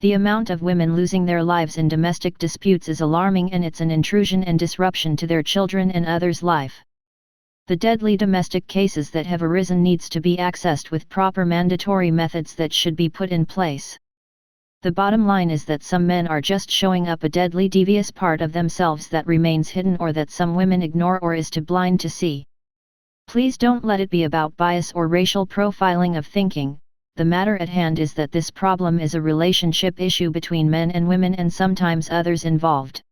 The amount of women losing their lives in domestic disputes is alarming, and it's an intrusion and disruption to their children and others' life. The deadly domestic cases that have arisen needs to be accessed with proper mandatory methods that should be put in place. The bottom line is that some men are just showing up a deadly devious part of themselves that remains hidden, or that some women ignore or is too blind to see. Please don't let it be about bias or racial profiling of thinking. The matter at hand is that this problem is a relationship issue between men and women, and sometimes others involved.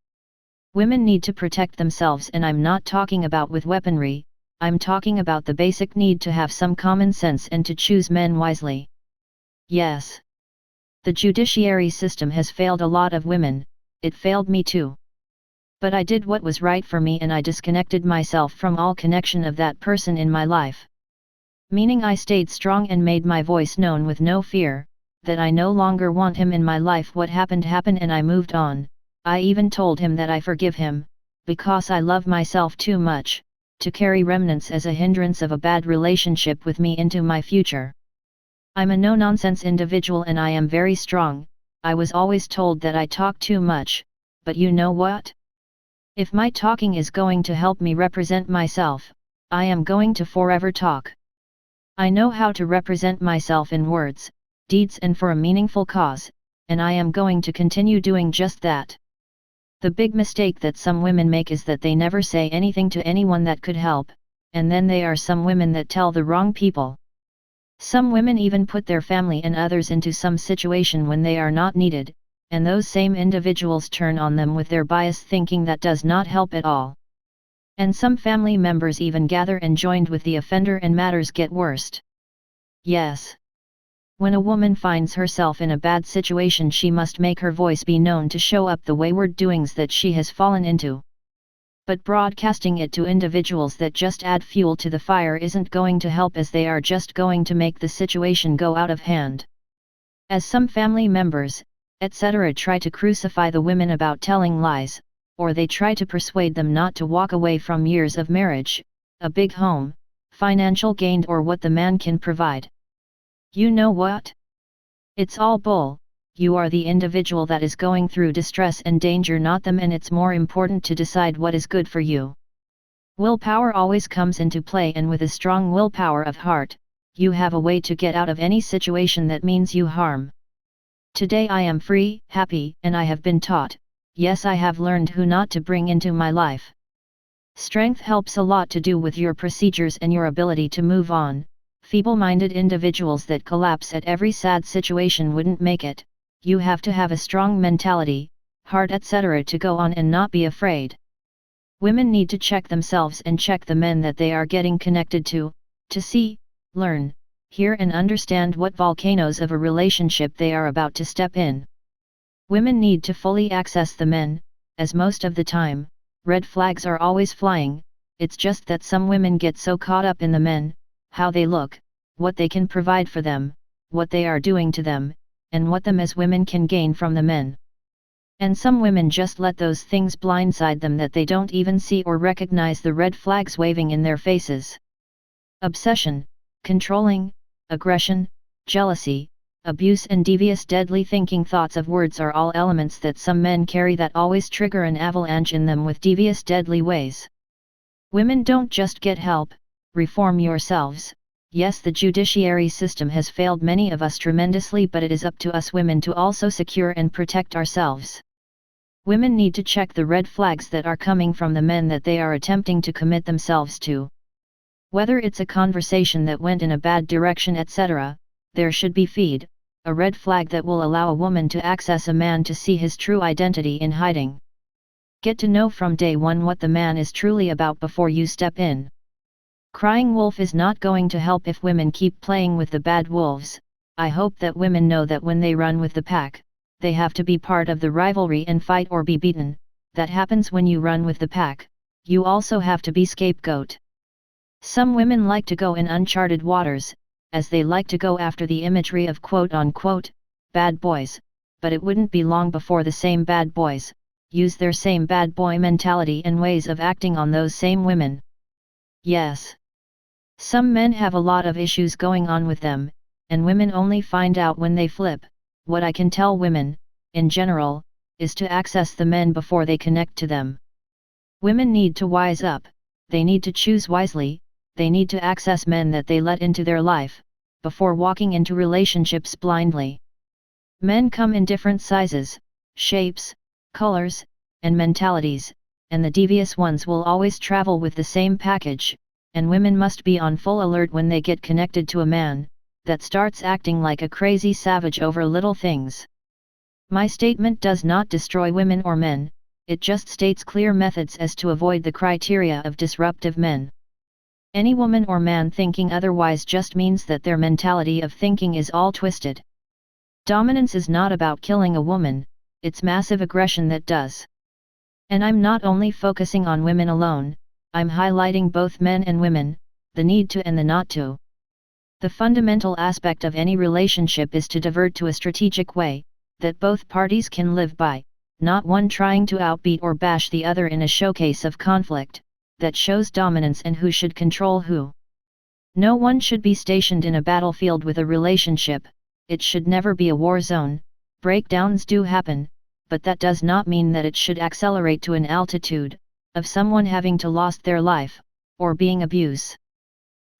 Women need to protect themselves, and I'm not talking about with weaponry, I'm talking about the basic need to have some common sense and to choose men wisely. Yes. The judiciary system has failed a lot of women, it failed me too. But I did what was right for me, and I disconnected myself from all connection of that person in my life. Meaning I stayed strong and made my voice known with no fear, that I no longer want him in my life. What happened happened, and I moved on. I even told him that I forgive him, because I love myself too much to carry remnants as a hindrance of a bad relationship with me into my future. I'm a no-nonsense individual and I am very strong. I was always told that I talk too much, but you know what? If my talking is going to help me represent myself, I am going to forever talk. I know how to represent myself in words, deeds, and for a meaningful cause, and I am going to continue doing just that. The big mistake that some women make is that they never say anything to anyone that could help, and then there are some women that tell the wrong people. Some women even put their family and others into some situation when they are not needed, and those same individuals turn on them with their biased thinking that does not help at all. And some family members even gather and joined with the offender, and matters get worse. Yes. When a woman finds herself in a bad situation, she must make her voice be known to show up the wayward doings that she has fallen into. But broadcasting it to individuals that just add fuel to the fire isn't going to help, as they are just going to make the situation go out of hand. As some family members, etc., try to crucify the women about telling lies, or they try to persuade them not to walk away from years of marriage, a big home, financial gain, or what the man can provide. You know what? It's all bull. You are the individual that is going through distress and danger, not them, and it's more important to decide what is good for you. Willpower always comes into play, and with a strong willpower of heart, you have a way to get out of any situation that means you harm. Today I am free, happy, and I have been taught. Yes, I have learned who not to bring into my life. Strength helps a lot to do with your procedures and your ability to move on. Feeble-minded individuals that collapse at every sad situation wouldn't make it. You have to have a strong mentality, heart, etc. to go on and not be afraid. Women need to check themselves and check the men that they are getting connected to see, learn, hear, and understand what volcanoes of a relationship they are about to step in. Women need to fully access the men, as most of the time, red flags are always flying. It's just that some women get so caught up in the men, how they look, what they can provide for them, what they are doing to them, and what them as women can gain from the men. And some women just let those things blindside them that they don't even see or recognize the red flags waving in their faces. Obsession, controlling, aggression, jealousy, abuse, and devious deadly thinking thoughts of words are all elements that some men carry that always trigger an avalanche in them with devious deadly ways. Women, don't just get help, reform yourselves. Yes, the judiciary system has failed many of us tremendously, but it is up to us women to also secure and protect ourselves. Women need to check the red flags that are coming from the men that they are attempting to commit themselves to. Whether it's a conversation that went in a bad direction, etc., there should be a red flag that will allow a woman to access a man to see his true identity in hiding. Get to know from day one what the man is truly about before you step in. Crying wolf is not going to help if women keep playing with the bad wolves. I hope that women know that when they run with the pack, they have to be part of the rivalry and fight or be beaten. That happens when you run with the pack. You also have to be scapegoat. Some women like to go in uncharted waters, as they like to go after the imagery of quote-unquote, bad boys, but it wouldn't be long before the same bad boys use their same bad boy mentality and ways of acting on those same women. Yes. Some men have a lot of issues going on with them, and women only find out when they flip, what I can tell women, in general, is to access the men before they connect to them. Women need to wise up, they need to choose wisely, they need to access men that they let into their life, before walking into relationships blindly. Men come in different sizes, shapes, colors, and mentalities, and the devious ones will always travel with the same package, and women must be on full alert when they get connected to a man that starts acting like a crazy savage over little things. My statement does not destroy women or men, it just states clear methods as to avoid the criteria of disruptive men. Any woman or man thinking otherwise just means that their mentality of thinking is all twisted. Dominance is not about killing a woman, it's massive aggression that does. And I'm not only focusing on women alone, I'm highlighting both men and women, the need to and the not to. The fundamental aspect of any relationship is to divert to a strategic way, that both parties can live by, not one trying to outbeat or bash the other in a showcase of conflict, that shows dominance and who should control who. No one should be stationed in a battlefield with a relationship, it should never be a war zone. Breakdowns do happen, but that does not mean that it should accelerate to an altitude of someone having to lost their life, or being abused.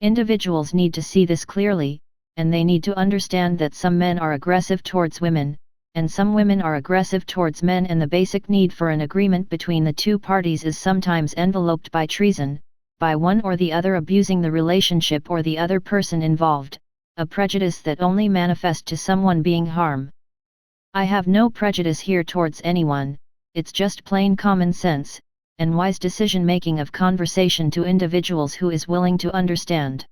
Individuals need to see this clearly, and they need to understand that some men are aggressive towards women, and some women are aggressive towards men, and the basic need for an agreement between the two parties is sometimes enveloped by treason, by one or the other abusing the relationship or the other person involved, a prejudice that only manifests to someone being harmed. I have no prejudice here towards anyone, it's just plain common sense, and wise decision-making of conversation to individuals who is willing to understand.